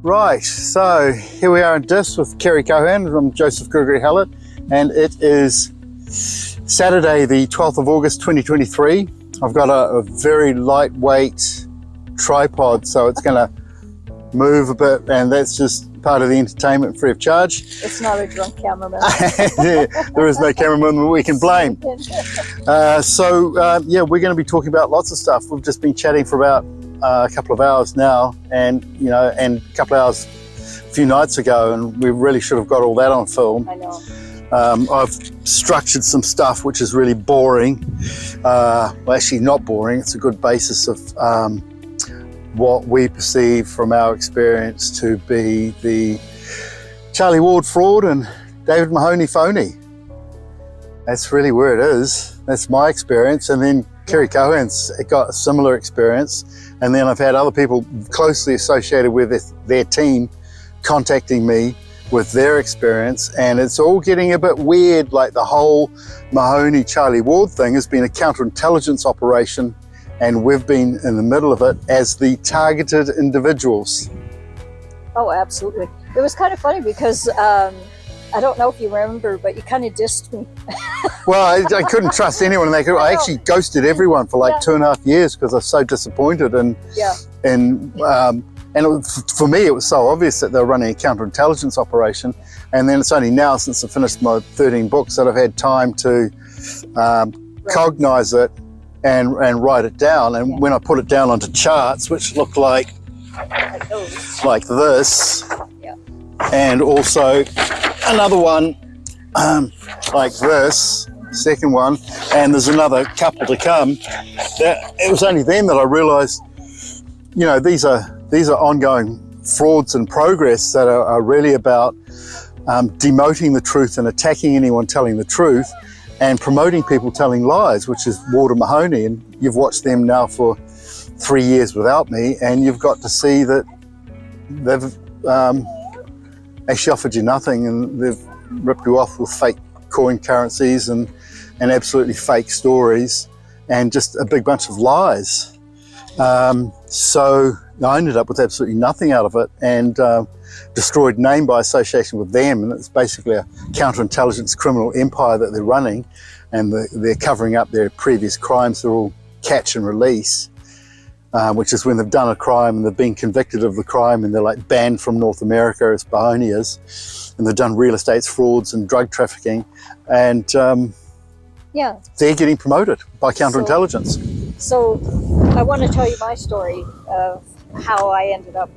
Right, so here we are in Dis with Carrie Kohan. I'm Joseph Gregory Hallett, and it is Saturday, the 12th of August 2023. I've got a very lightweight tripod, so it's going to move a bit, and that's just part of the entertainment, free of charge. It's not a drunk cameraman. There is no cameraman that we can blame. Yeah, we're going to be talking about lots of stuff. We've just been chatting for about a couple of hours now, and a couple of hours a few nights ago, and we really should have got all that on film. I know. I've structured some stuff which is really boring. Well, actually not boring. It's a good basis of what we perceive from our experience to be the Charlie Ward fraud and David Mahoney phony. That's really where it is. That's my experience. And then Carrie Kohan's got a similar experience. And then I've had other people closely associated with their team contacting me with their experience. And it's all getting a bit weird, like the whole Mahoney Charlie Ward thing has been a counterintelligence operation, and we've been in the middle of it as the targeted individuals. Oh, absolutely. It was kind of funny because I don't know if you remember, but you kind of dissed me. Well, I couldn't trust anyone. I actually ghosted everyone for like 2.5 years because I was so disappointed. And for me, it was so obvious that they were running a counterintelligence operation. And then it's only now, since I finished my 13 books, that I've had time to cognize it and write it down. And when I put it down onto charts, which look like this, and also another one like this, second one, and there's another couple to come. It was only then that I realized, these are ongoing frauds in progress that are really about demoting the truth and attacking anyone telling the truth and promoting people telling lies, which is Ward and Mahoney. And you've watched them now for 3 years without me, and you've got to see that they've actually offered you nothing, and they've ripped you off with fake coin currencies and absolutely fake stories and just a big bunch of lies. So I ended up with absolutely nothing out of it, and destroyed name by association with them. And it's basically a counterintelligence criminal empire that they're running, and they're covering up their previous crimes. They're all catch and release, which is when they've done a crime and they've been convicted of the crime and they're like banned from North America as Mahoney is, and they've done real estate frauds and drug trafficking, and they're getting promoted by counterintelligence. So I want to tell you my story of how I ended up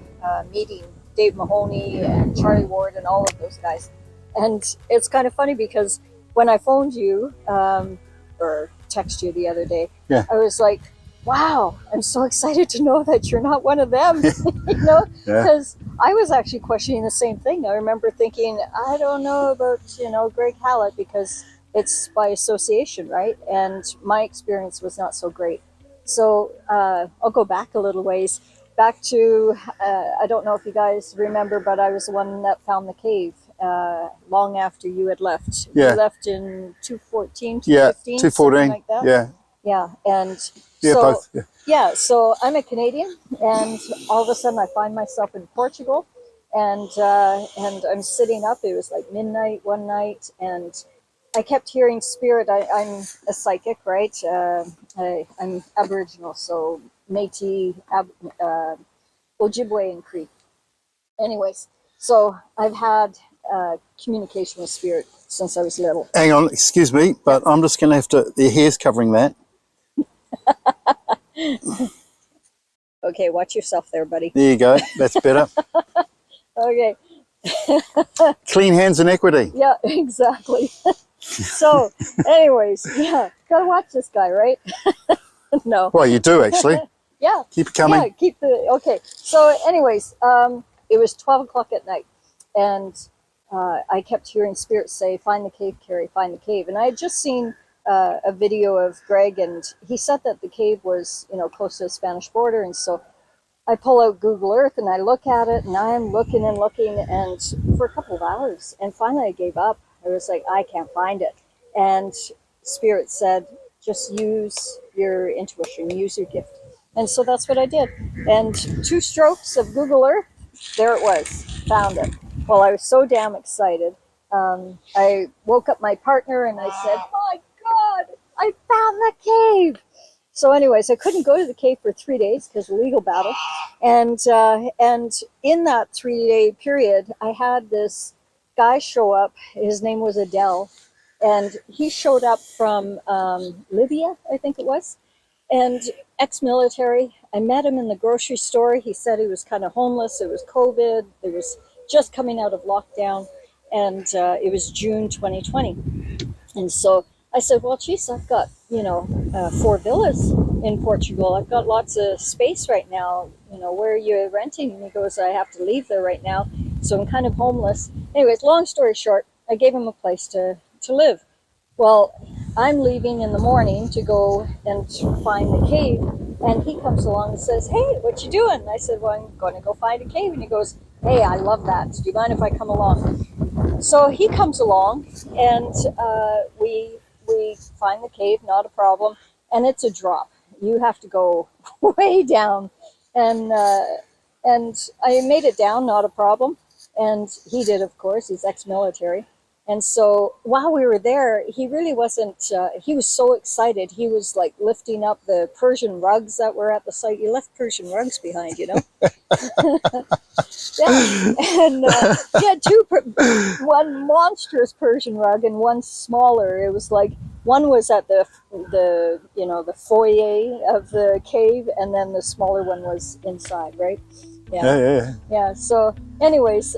meeting Dave Mahoney and Charlie Ward and all of those guys. And it's kind of funny because when I phoned you or texted you the other day, I was like, wow, I'm so excited to know that you're not one of them, because I was actually questioning the same thing. I remember thinking, I don't know about, Greg Hallett, because it's by association, right? And my experience was not so great. So I'll go back a little ways, back to, I don't know if you guys remember, but I was the one that found the cave long after you had left. You left in 2014, 2015, 214, like that. And so I'm a Canadian, and all of a sudden I find myself in Portugal, and I'm sitting up. It was like midnight one night, and I kept hearing spirit. I'm a psychic, right? I'm Aboriginal, so Métis, Ojibwe, and Cree. Anyways, so I've had communication with spirit since I was little. Hang on, excuse me, but I'm just going to have to, the hair's covering that. Okay, watch yourself there, buddy. There you go, that's better. Okay. Clean hands and equity. Yeah, exactly. So, anyways, gotta watch this guy, right? No. Well, you do actually. Yeah. Keep it coming. Yeah, okay. So, anyways, it was 12 o'clock at night, and I kept hearing spirits say, "Find the cave, Carrie, find the cave." And I had just seen a video of Greg, and he said that the cave was, close to the Spanish border. And so I pull out Google Earth and I look at it, and I'm looking and looking, and for a couple of hours, and finally I gave up. I was like, I can't find it. And Spirit said, just use your intuition, use your gift. And so that's what I did. And 2 strokes of Google Earth there it was. Found it. Well, I was so damn excited. I woke up my partner and I said, "My God, I found the cave!" So, anyways, I couldn't go to the cave for 3 days because of legal battle, and in that 3 day period, I had this guy show up. His name was Adele, and he showed up from Libya, I think it was, and ex-military. I met him in the grocery store. He said he was kind of homeless. It was COVID. It was just coming out of lockdown, and it was June 2020. And so I said, "Well, geez, I've got 4 villas in Portugal. I've got lots of space right now. Where are you renting?" And he goes, "I have to leave there right now, so I'm kind of homeless." Anyways, long story short, I gave him a place to live. Well, I'm leaving in the morning to go and find the cave, and he comes along and says, "Hey, what you doing?" And I said, "Well, I'm going to go find a cave." And he goes, "Hey, I love that. Do you mind if I come along?" So he comes along, and we find the cave, not a problem, and it's a drop. You have to go way down, and I made it down, not a problem, and he did, of course. He's ex-military. And so while we were there, he really wasn't, he was so excited. He was like lifting up the Persian rugs that were at the site. You left Persian rugs behind, Yeah. And he had one monstrous Persian rug and one smaller. It was like, one was at the foyer of the cave, and then the smaller one was inside, right? Yeah. So anyways,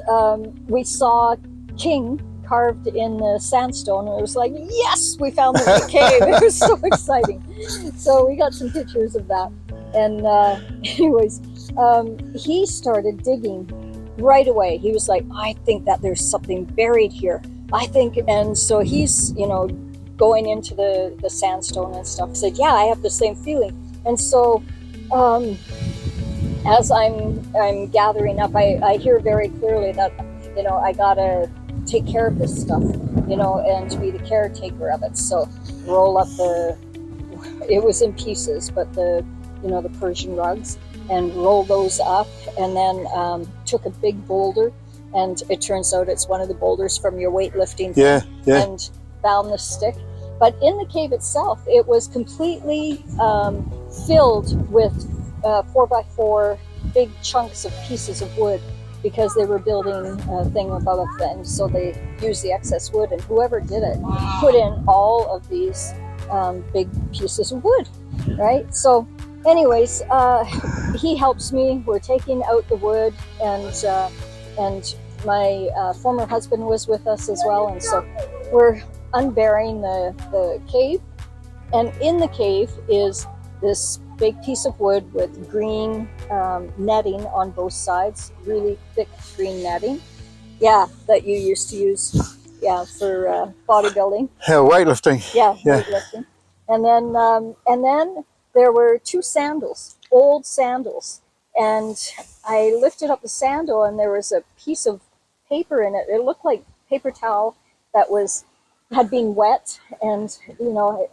we saw King carved in the sandstone, and it was like, yes, we found the cave. It was so exciting. So we got some pictures of that, and anyways, he started digging right away. He was like, "I think that there's something buried here, I think." And so he's going into the sandstone and stuff. I said, "Yeah, I have the same feeling." And so as I'm gathering up, I hear very clearly that I gotta take care of this stuff, and be the caretaker of it. So roll up it was in pieces, but the Persian rugs, and roll those up, and then took a big boulder, and it turns out it's one of the boulders from your weightlifting thing, and found the stick. But in the cave itself, it was completely filled with 4x4 big chunks of pieces of wood, because they were building a thing above it, and so they used the excess wood, and whoever did it put in all of these big pieces of wood, right? So anyways, he helps me. We're taking out the wood, and my former husband was with us as well, and so we're unburying the cave, and in the cave is this big piece of wood with green netting on both sides, really thick green netting. Yeah, that you used to use, for bodybuilding. Yeah, weightlifting. Yeah, weightlifting. And then there were 2 sandals, old sandals, and I lifted up the sandal, and there was a piece of paper in it. It looked like paper towel that had been wet, and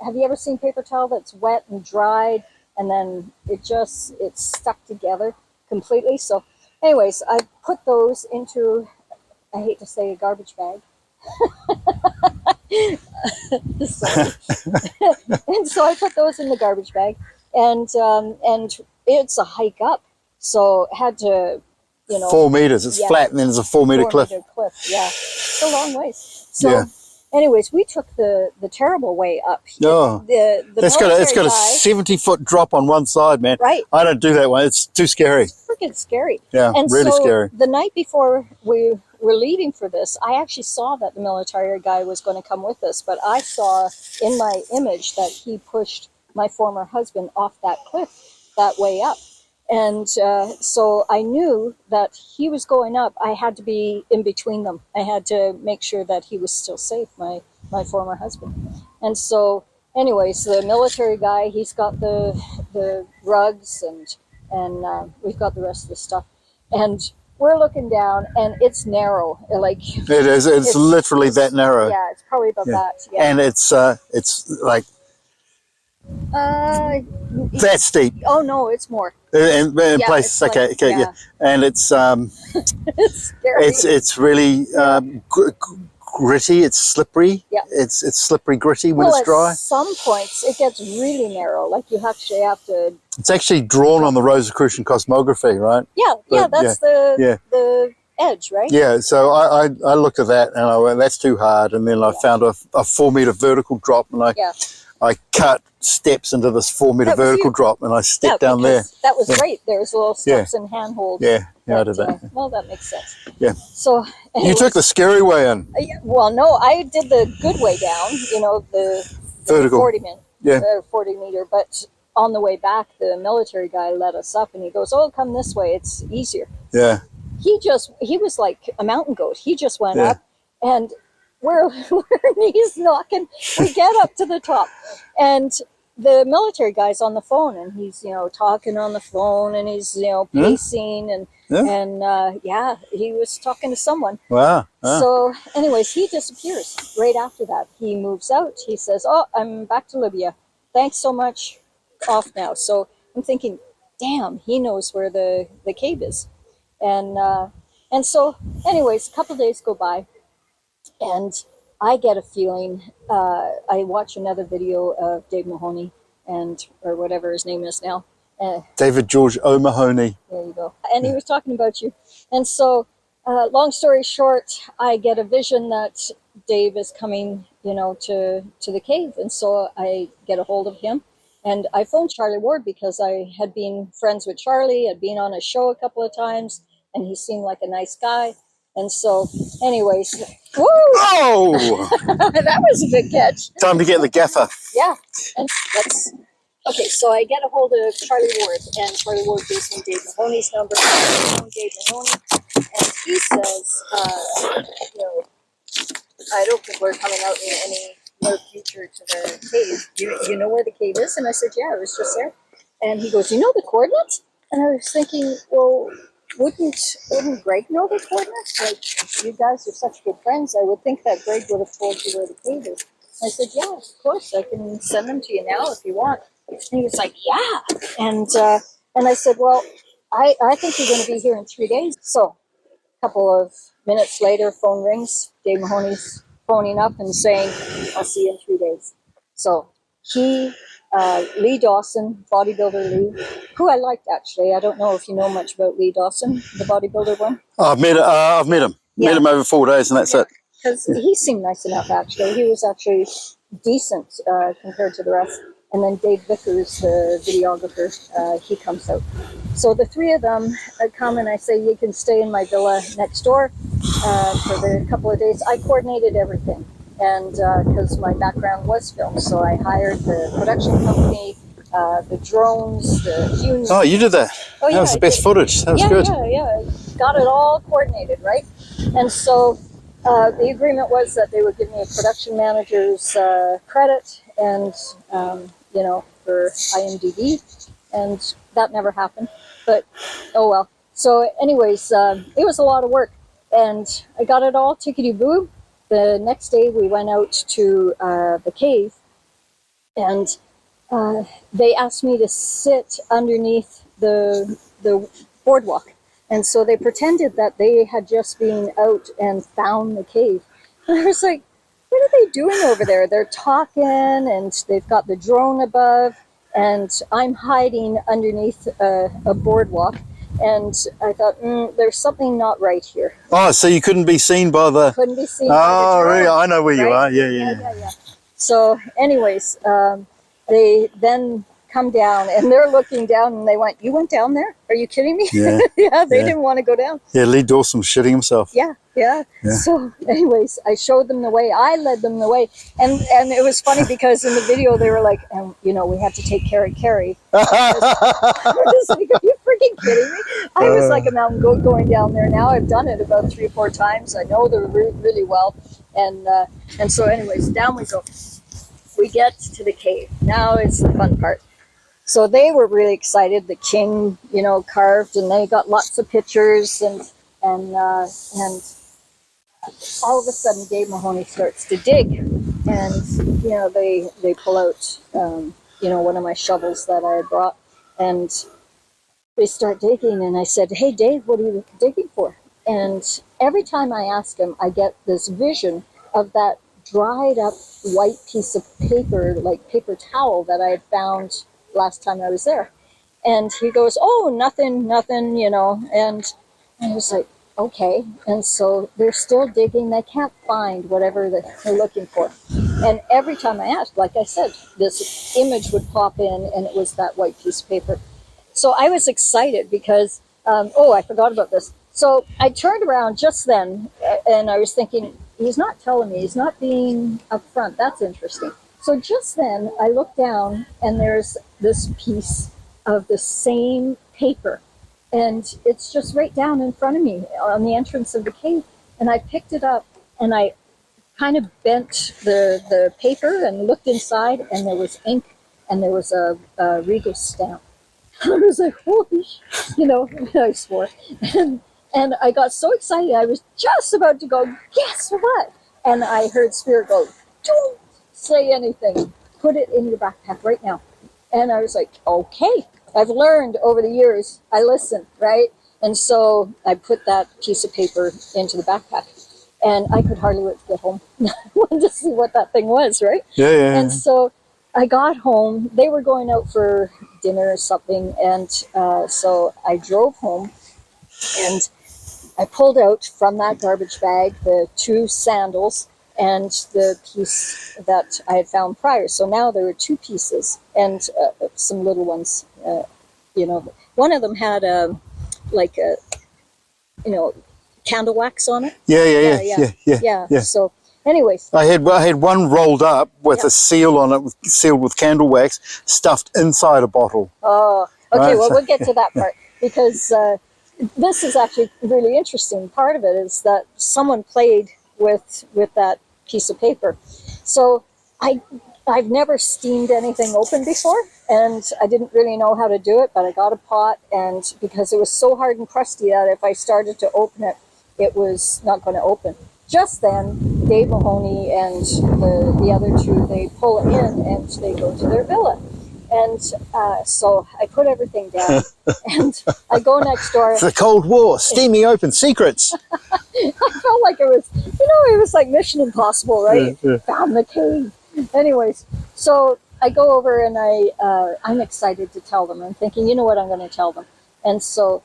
have you ever seen paper towel that's wet and dried, and then it's stuck together completely? So anyways, I put those into, I hate to say, a garbage bag. Sorry. And so I put those in the garbage bag, and it's a hike up, so had to 4 meters. It's flat, and then there's a 4-meter cliff. Yeah, it's a long ways. So anyways, we took the terrible way up. No, it's got a 70-foot drop on one side, man. Right. I don't do that one. It's too scary. It's freaking scary. Yeah, and really so scary. The night before we were leaving for this, I actually saw that the military guy was going to come with us, but I saw in my image that he pushed my former husband off that cliff that way up. And so I knew that he was going up. I had to be in between them. I had to make sure that he was still safe, my former husband. And so anyways, the military guy, he's got the rugs, and we've got the rest of the stuff. And we're looking down, and it's narrow. Like it is. It's literally that narrow. Yeah, it's probably about that. Yeah. And it's like that steep. Oh no, it's more. in Yeah, places. it's Okay, like- okay, yeah. And it's It's scary. it's really gritty. It's slippery. Yeah. It's slippery, gritty when well, it's dry. at some points it gets really narrow. Like you actually have to. It's actually drawn on the Rosicrucian cosmography, right? Yeah, But, that's yeah. the edge, right? Yeah, so I looked at that and I went, that's too hard. And then I found a 4 meter vertical drop, and I cut steps into this 4 meter That was vertical you. drop, and I stepped down there. because That was great. There was little steps and handholds. Yeah, I did that. Well, that makes sense. Yeah. So You anyways, took the scary way in. well, no, I did the good way down. You know, the Vertical. 40 meter. But on the way back, the military guy led us up, and he goes, "Oh, come this way. It's easier." Yeah. He was like a mountain goat. He just went up, and we're knees knocking. We get up to the top, and the military guy's on the phone, and he's talking on the phone, and he's pacing, and he was talking to someone. Wow. So anyways, he disappears right after that. He moves out. He says, "Oh, I'm back to Libya. Thanks so much. Off now." So I'm thinking, damn, he knows where the cave is. And so anyways, a couple days go by, and I get a feeling. I watch another video of Dave Mahoney or whatever his name is now. David George O'Mahony. There you go. And he was talking about you. And so, long story short, I get a vision that Dave is coming, to the cave. And so I get a hold of him. And I phoned Charlie Ward because I had been friends with Charlie. I'd been on a show a couple of times, and he seemed like a nice guy. And so, anyways, woo! Oh! That was a big catch. Time to get the gaffer. Yeah. And that's okay. So I get a hold of Charlie Ward, and Charlie Ward gives me Dave Mahoney's number. I phone Dave Mahoney, and he says, I don't think we're coming out in any near future to the cave. You know where the cave is? And I said, yeah, it was just there. And he goes, you know the coordinates? And I was thinking, well, wouldn't Greg know the coordinates? Like, you guys are such good friends. I would think that Greg would have told you where the cave is. And I said, yeah, of course. I can send them to you now if you want. And he was like, yeah. And I said, well, I think you're going to be here in 3 days. So a couple of minutes later, phone rings. Dave Mahoney's phoning up and saying, I'll see you in 3 days. So he, Lee Dawson, bodybuilder Lee, who I liked actually. I don't know if you know much about Lee Dawson, the bodybuilder one. I've met him. Yeah. Met him over 4 days, and that's it. Because he seemed nice enough actually. He was actually decent compared to the rest. And then Dave Vickers, the videographer, he comes out. So the three of them come, and I say, you can stay in my villa next door for the couple of days. I coordinated everything, and because my background was film, so I hired the production company, the drones, the units. Oh, you did that. Oh, yeah, That was the best footage. That was good. Yeah. Got it all coordinated, right? And so the agreement was that they would give me a production manager's credit and, for IMDb, and that never happened. But, oh well. So anyways, it was a lot of work, and I got it all tickety-boo. The next day we went out to the cave, and they asked me to sit underneath the boardwalk. And so they pretended that they had just been out and found the cave. And I was like, what are they doing over there? They're talking, and they've got the drone above, and I'm hiding underneath a boardwalk. And I thought, there's something not right here. Oh, so you couldn't be seen by the... Couldn't be seen by the drone, really? I know where you right? are. Yeah. So anyways, they then come down, and they're looking down, and they went, you went down there? Are you kidding me? Yeah. They didn't want to go down. Yeah, Lee Dawson was shitting himself. Yeah. So anyways, I showed them the way. I led them the way. And it was funny because in the video they were like, we had to take Carrie. I was like, are you freaking kidding me? I was like a mountain goat going down there now. I've done it about 3 or 4 times. I know the route really well. And so anyways, down we go. We get to the cave. Now it's the fun part. So they were really excited. The king, carved, and they got lots of pictures, and all of a sudden Dave Mahoney starts to dig, and they pull out one of my shovels that I had brought, and they start digging, and I said, "Hey, Dave, what are you digging for?" And every time I ask him, I get this vision of that dried up white piece of paper, like paper towel that I had found last time I was there. And he goes, "Oh, nothing, nothing, you know." And I was like, "Okay." And so they're still digging. They can't find whatever they're looking for. And every time I asked, like I said, this image would pop in, and it was that white piece of paper. So I was excited because, oh, I forgot about this. So I turned around just then, and I was thinking, he's not telling me, he's not being upfront. That's interesting. So just then, I looked down, and there's this piece of the same paper, and it's just right down in front of me on the entrance of the cave. And I picked it up, and I kind of bent the paper and looked inside, and there was ink, and there was a Regal stamp. I was like, holy, you know, I swore. And I got so excited, I was just about to go, guess what? And I heard Spirit go, don't say anything. Put it in your backpack right now. And I was like, okay. I've learned over the years, I listen, right? And so I put that piece of paper into the backpack. And I could hardly wait to get home. I wanted to see what that thing was, right? Yeah. And so I got home. They were going out for dinner or something. And so I drove home, and I pulled out from that garbage bag the 2 sandals and the piece that I had found prior. So now there were 2 pieces and some little ones. You know, one of them had like a, you know, candle wax on it. Yeah. So, anyways, I had one rolled up with a seal on it, sealed with candle wax, stuffed inside a bottle. Oh, okay. Right, Well, so- we'll get to that part because this is actually really interesting. Part of it is that someone played with that piece of paper. So I've never steamed anything open before, and I didn't really know how to do it, but I got a pot, and because it was so hard and crusty that if I started to open it, it was not going to open. Just then, Dave Mahoney and the other 2, they pull it in, and they go to their villa. And so I put everything down, and I go next door. It's the Cold War, steaming open secrets. I felt like it was, you know, it was like Mission Impossible, right? Yeah. Found the cave. Anyways, so I go over, and I'm excited to tell them. I'm thinking, you know what, I'm going to tell them. And so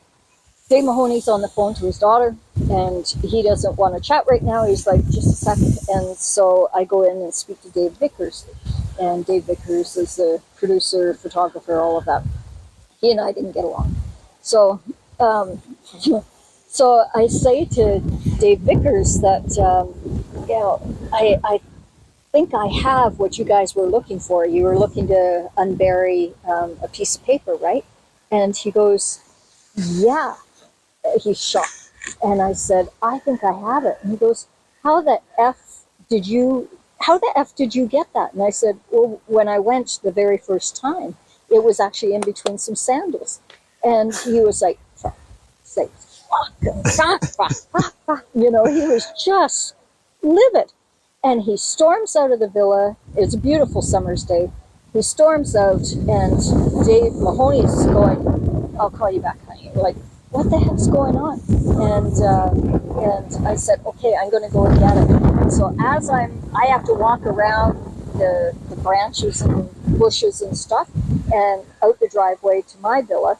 Dave Mahoney's on the phone to his daughter, and he doesn't want to chat right now. He's like, just a second. And so I go in and speak to Dave Vickers. And Dave Vickers is the producer, photographer, all of that. He and I didn't get along. So so I say to Dave Vickers that, you know, I think I have what you guys were looking for. You were looking to unbury a piece of paper, right? And he goes, yeah. He's shocked. And I said, I think I have it. And he goes, how the F did you get that? And I said, well, when I went the very first time, it was actually in between some sandals. And he was like, fuck, you know, he was just livid. And he storms out of the villa. It's a beautiful summer's day. He storms out, and Dave Mahoney's going, I'll call you back, honey. Like, what the heck's going on? And I said, okay, I'm going to go and get it. And so as I have to walk around the branches and bushes and stuff, and out the driveway to my villa,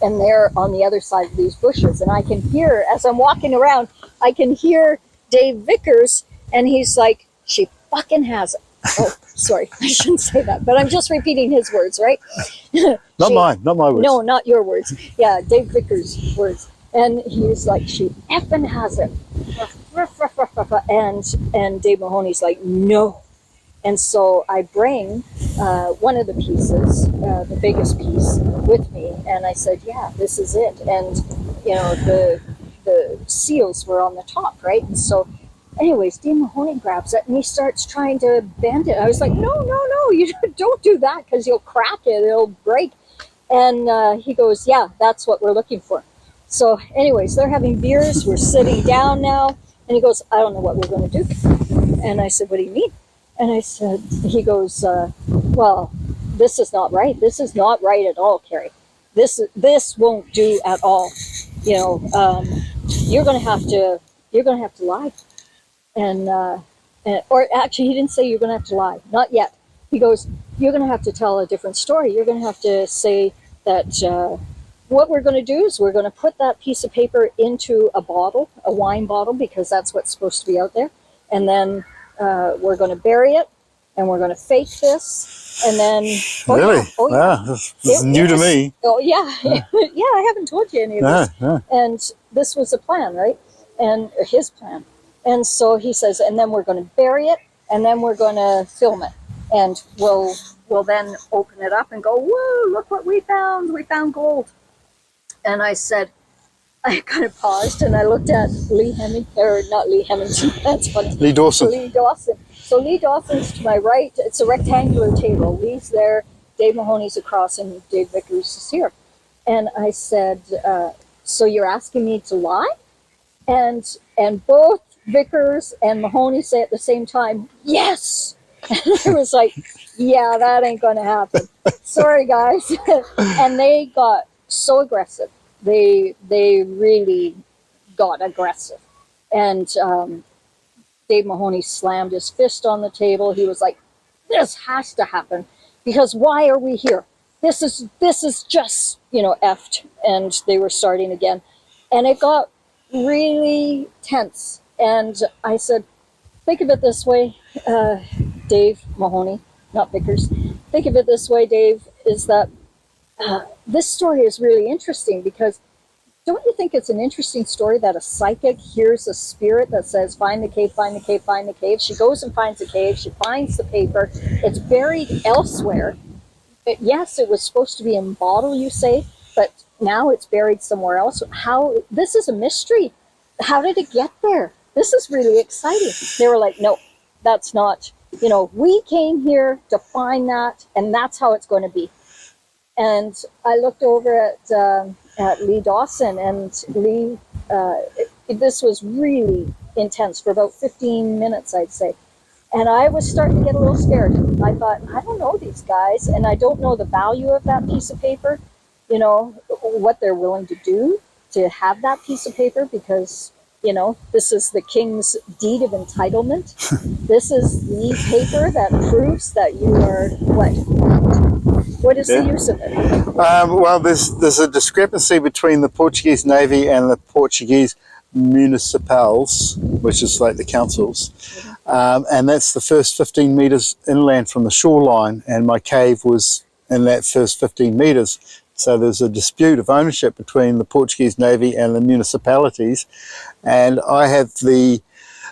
and they're on the other side of these bushes, and I can hear, as I'm walking around, I can hear Dave Vickers, and he's like, she fucking has it. Oh, sorry, I shouldn't say that, but I'm just repeating his words, right? Not my words. No, not your words. Yeah, Dave Vickers' words. And he's like, she effing has it. And Dave Mahoney's like, no. And so I bring one of the pieces, the biggest piece, with me, and I said, yeah, this is it. And, you know, the seals were on the top, right? And so anyways, Dave Mahoney grabs it, and he starts trying to bend it. I was like, no, you don't do that, because you'll crack it, it'll break. And he goes, yeah, that's what we're looking for. So anyways, they're having beers, we're sitting down now, and he goes, I don't know what we're going to do. And I said, what do you mean? And I said, he goes, well, this is not right. This is not right at all, Carrie. this won't do at all. You know, you're going to have to lie. And or actually, he didn't say you're going to have to lie. Not yet. He goes, you're going to have to tell a different story. You're going to have to say that what we're going to do is we're going to put that piece of paper into a bottle, a wine bottle, because that's what's supposed to be out there. And then we're going to bury it, and we're going to fake this. And then, Really? yeah, oh yeah. Wow, this is new to me. Oh yeah, yeah. I haven't told you any of this. No. And this was a plan, right? And his plan. And so he says, and then we're going to bury it, and then we're going to film it, and we'll then open it up and go, whoa, look what we found! We found gold. And I said, I kind of paused and I looked at not Lee Hemington, that's funny. Lee Dawson. Lee Dawson. So Lee Dawson's to my right. It's a rectangular table. Lee's there, Dave Mahoney's across, and Dave Vickers is here. And I said, so you're asking me to lie? And both Vickers and Mahoney say at the same time, yes. And I was like, yeah, that ain't going to happen. Sorry, guys. And they got so aggressive. They really got aggressive. And Dave Mahoney slammed his fist on the table. He was like, this has to happen, because why are we here? This is just, effed. And they were starting again. And it got really tense. And I said, think of it this way, Dave Mahoney, not Vickers. Think of it this way, Dave, is that this story is really interesting, because don't you think it's an interesting story that a psychic hears a spirit that says, find the cave, find the cave, find the cave. She goes and finds the cave. She finds the paper. It's buried elsewhere. Yes, it was supposed to be in a bottle, you say, but now it's buried somewhere else. This is a mystery. How did it get there? This is really exciting. They were like, no, that's not, we came here to find that, and that's how it's going to be. And I looked over at Lee Dawson, and Lee, this was really intense for about 15 minutes, I'd say. And I was starting to get a little scared. I thought, I don't know these guys, and I don't know the value of that piece of paper, what they're willing to do to have that piece of paper, because, this is the king's deed of entitlement. This is the paper that proves that you are what? What is the use of it? Well, there's a discrepancy between the Portuguese Navy and the Portuguese municipals, which is like the councils. And that's the first 15 metres inland from the shoreline, and my cave was in that first 15 metres. So there's a dispute of ownership between the Portuguese Navy and the municipalities. And I have the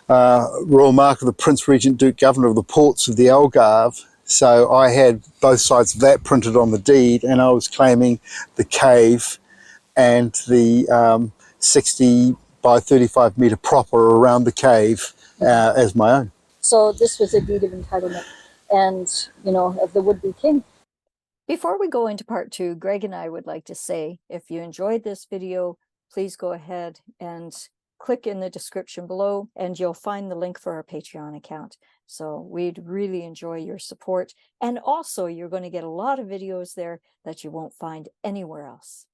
royal mark of the Prince Regent Duke Governor of the Ports of the Algarve. So I had both sides of that printed on the deed, and I was claiming the cave and the 60 by 35 metre proper around the cave as my own. So this was a deed of entitlement, and, of the would-be king. Before we go into part 2, Greg and I would like to say, if you enjoyed this video, please go ahead and click in the description below, and you'll find the link for our Patreon account. So we'd really enjoy your support. And also, you're going to get a lot of videos there that you won't find anywhere else.